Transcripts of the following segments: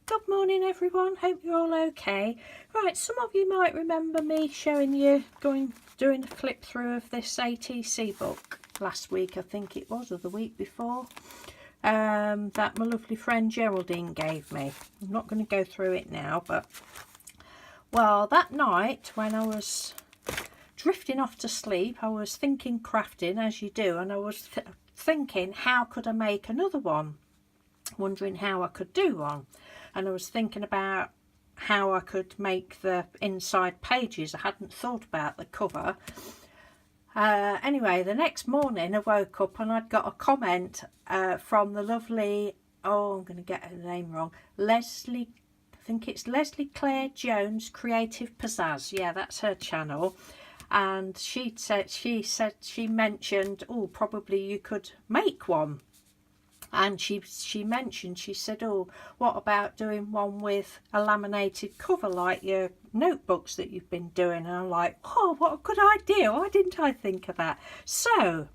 Good morning everyone, hope you're all okay. Right, some of you might remember me showing you doing a flip through of this ATC book last week, I think it was, or the week before, that my lovely friend Geraldine gave me. I'm not going to go through it now, but well, that night when I was drifting off to sleep, I was thinking crafting as you do, and I was thinking how could I make another one, wondering how I could do one. And I was thinking about how I could make the inside pages. I hadn't thought about the cover. Anyway, the next morning I woke up and I'd got a comment from the lovely, oh, I'm going to get her name wrong, Leslie, I think it's Leslie Claire Jones Creative Pizzazz. Yeah, that's her channel. And she mentioned, oh, probably you could make one. And she said, oh, what about doing one with a laminated cover like your notebooks that you've been doing? And I'm like, oh, what a good idea. Why didn't I think of that? So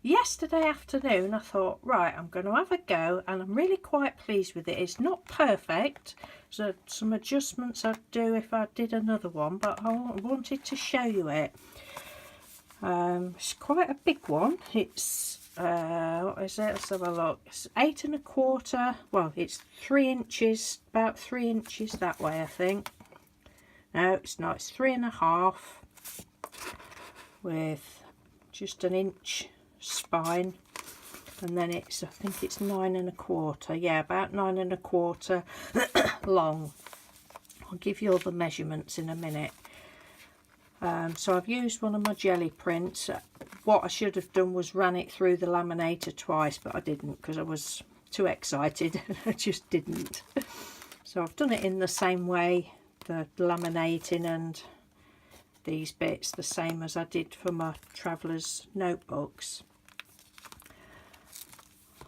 yesterday afternoon I thought, right, I'm going to have a go, and I'm really quite pleased with it. It's not perfect, so some adjustments I'd do if I did another one, but I wanted to show you it. It's quite a big one. It's what is it? Let's have a look. It's 8 1/4. Well, it's 3 inches, about 3 inches that way, I think. No, it's not. It's 3 1/2 with just an inch spine, and then it's, I think it's 9 1/4. Yeah, about 9 1/4 long. I'll give you all the measurements in a minute. So I've used one of my jelly prints. What I should have done was ran it through the laminator twice, but I didn't because I was too excited. I just didn't. So I've done it in the same way, the laminating and these bits, the same as I did for my traveller's notebooks.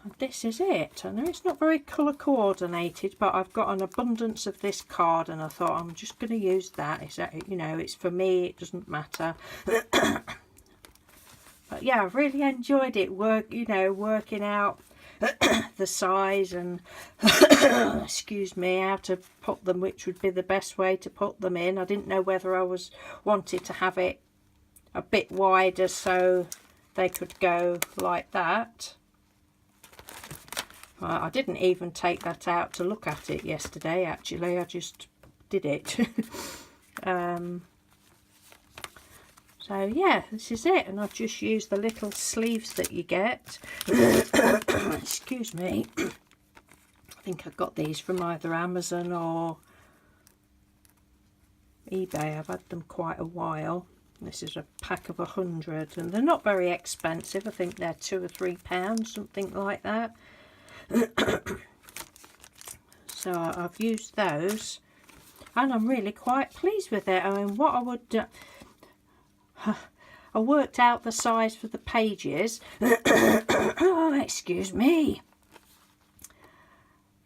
And this is it. I know it's not very colour coordinated, but I've got an abundance of this card and I thought I'm just going to use that. It's, you know, it's for me, it doesn't matter. But yeah, I've really enjoyed it, working out the size and excuse me, how to put them, which would be the best way to put them in. I didn't know whether I wanted to have it a bit wider so they could go like that. I didn't even take that out to look at it yesterday, actually. I just did it. So yeah, this is it, and I've just used the little sleeves that you get. Excuse me. I think I got these from either Amazon or eBay. I've had them quite a while. This is a pack of 100, and they're not very expensive. I think they're £2 or £3, something like that. So I've used those, and I'm really quite pleased with it. I mean, what I would do, I worked out the size for the pages. Oh, excuse me.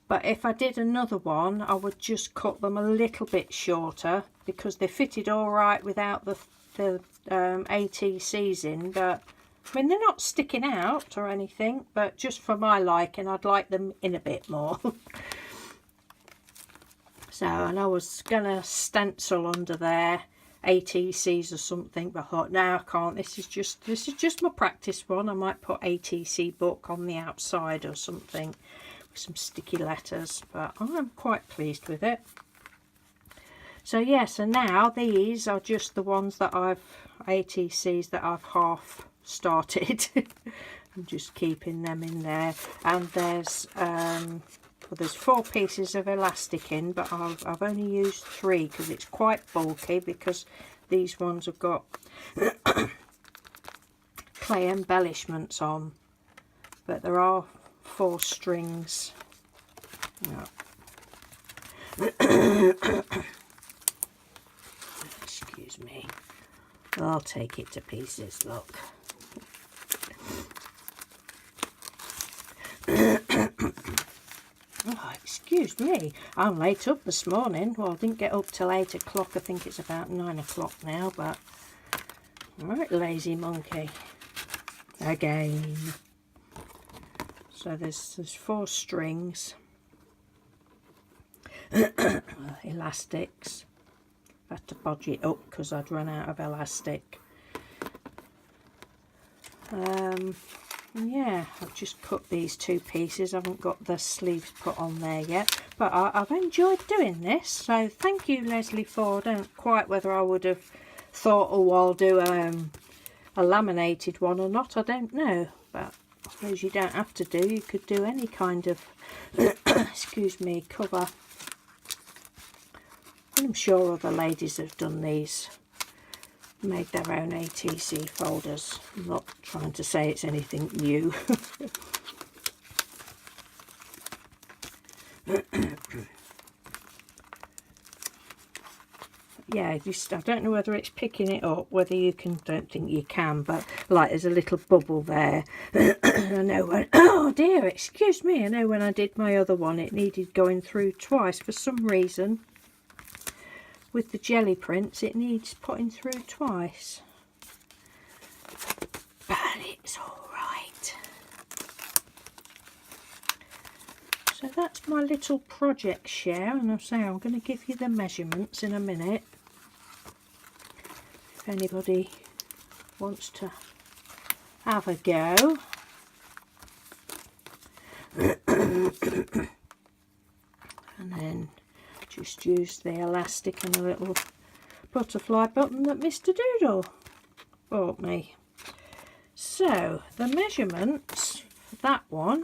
But if I did another one, I would just cut them a little bit shorter because they fitted all right without the ATCs in. But I mean, they're not sticking out or anything, but just for my liking, I'd like them in a bit more. So, and I was gonna stencil under there ATCs or something, but I thought, no, I can't. This is just my practice one. I might put ATC book on the outside or something with some sticky letters, but I'm quite pleased with it. So yeah, so now these are just the ones that ATCs that I've half started. I'm just keeping them in there, and there's well, there's 4 pieces of elastic in, but I've only used 3 because it's quite bulky, because these ones have got clay embellishments on, but there are 4 strings. Yeah. Excuse me, I'll take it to pieces, look. Oh, excuse me, I'm late up this morning. Well, I didn't get up till 8 o'clock. I think it's about 9 o'clock now, but right, lazy monkey again. So there's 4 strings. elastics. I had to bodge it up because I'd run out of elastic. Yeah, I've just cut these 2 pieces. I haven't got the sleeves put on there yet, but I've enjoyed doing this, so thank you, Leslie, for. I don't quite whether I would have thought, oh, I'll do a laminated one or not, I don't know, but I suppose you don't have to do. You could do any kind of excuse me, cover. I'm sure other ladies have done these, made their own ATC folders. I'm not trying to say it's anything new. Yeah, just, I don't know whether it's picking it up, whether you can, don't think you can, but like there's a little bubble there. I know when, oh dear, excuse me, I know when I did my other one it needed going through twice for some reason. With the jelly prints it needs putting through twice, but it's all right. So that's my little project share, and I'll say I'm going to give you the measurements in a minute if anybody wants to have a go. And then just use the elastic and a little butterfly button that Mr. Doodle bought me. So the measurements for that one,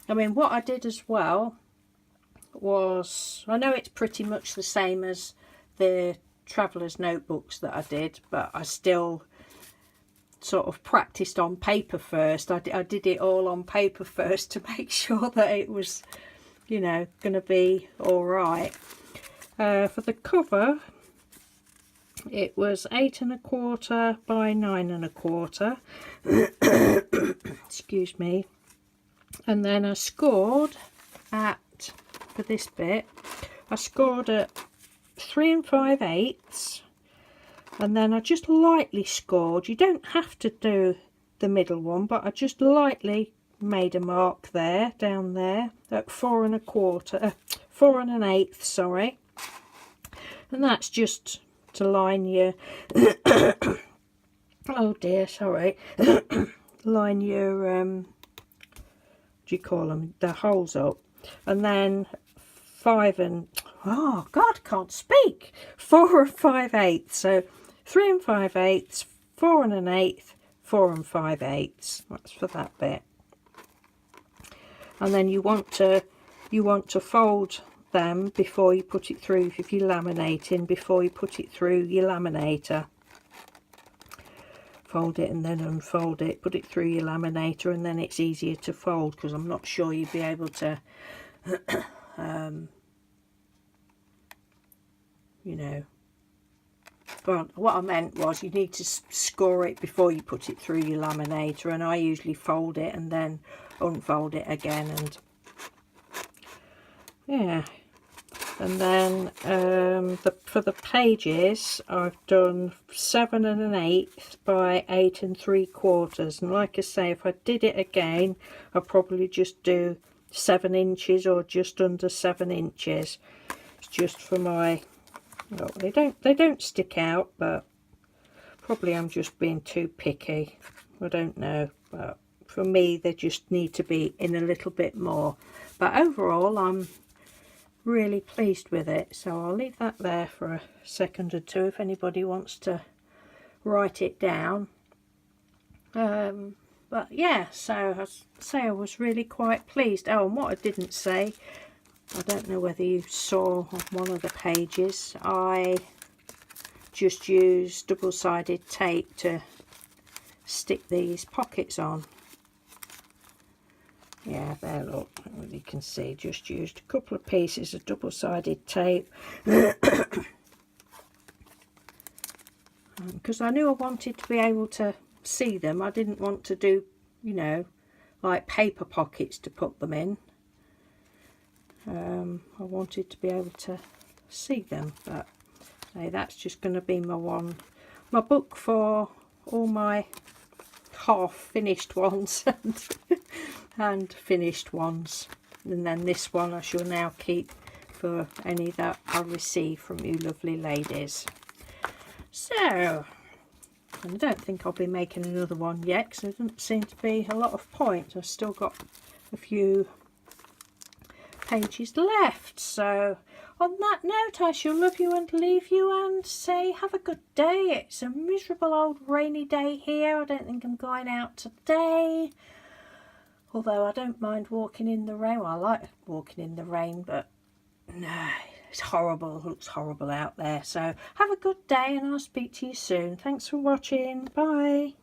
I mean, what I did as well was, I know it's pretty much the same as the traveller's notebooks that I did, but I still sort of practiced on paper first. I did it all on paper first to make sure that it was, you know, going to be all right. For the cover, it was 8 1/4 by 9 1/4. Excuse me. And then I scored at, for this bit, I scored at 3 5/8, and then I just lightly scored. You don't have to do the middle one, but I just lightly made a mark there, down there, at 4 1/4, 4 1/8, sorry. And that's just to line your oh dear, sorry, line your do you call them, the holes up. And then 5 and, oh god, can't speak, 4 5/8, so 3 5/8, 4 1/8, 4 5/8. That's for that bit. And then you want to fold them before you put it through. If you're laminating, before you put it through your laminator, fold it and then unfold it, put it through your laminator, and then it's easier to fold, because I'm not sure you'd be able to you know, well, what I meant was you need to score it before you put it through your laminator, and I usually fold it and then unfold it again. And yeah, and then for the pages I've done 7 1/8 by 8 3/4, and like I say, if I did it again I'd probably just do 7 inches or just under 7 inches. It's just for my, well, they don't stick out, but probably I'm just being too picky, I don't know, but for me they just need to be in a little bit more. But overall I'm really pleased with it, so I'll leave that there for a second or two if anybody wants to write it down. But yeah, so I say I was really quite pleased. Oh, and what I didn't say, I don't know whether you saw on one of the pages, I just used double-sided tape to stick these pockets on. Yeah, there, look, you can see, just used a couple of pieces of double-sided tape because I knew I wanted to be able to see them. I didn't want to do, you know, like paper pockets to put them in. I wanted to be able to see them, but hey, that's just going to be my book for all my half finished ones and finished ones. And then this one I shall now keep for any that I receive from you lovely ladies. So, and I don't think I'll be making another one yet because there doesn't seem to be a lot of point. I've still got a few pages left. So on that note, I shall love you and leave you and say have a good day. It's a miserable old rainy day here. I don't think I'm going out today, although I don't mind walking in the rain. Well, I like walking in the rain, but no, it's horrible. It looks horrible out there. So have a good day and I'll speak to you soon. Thanks for watching. Bye.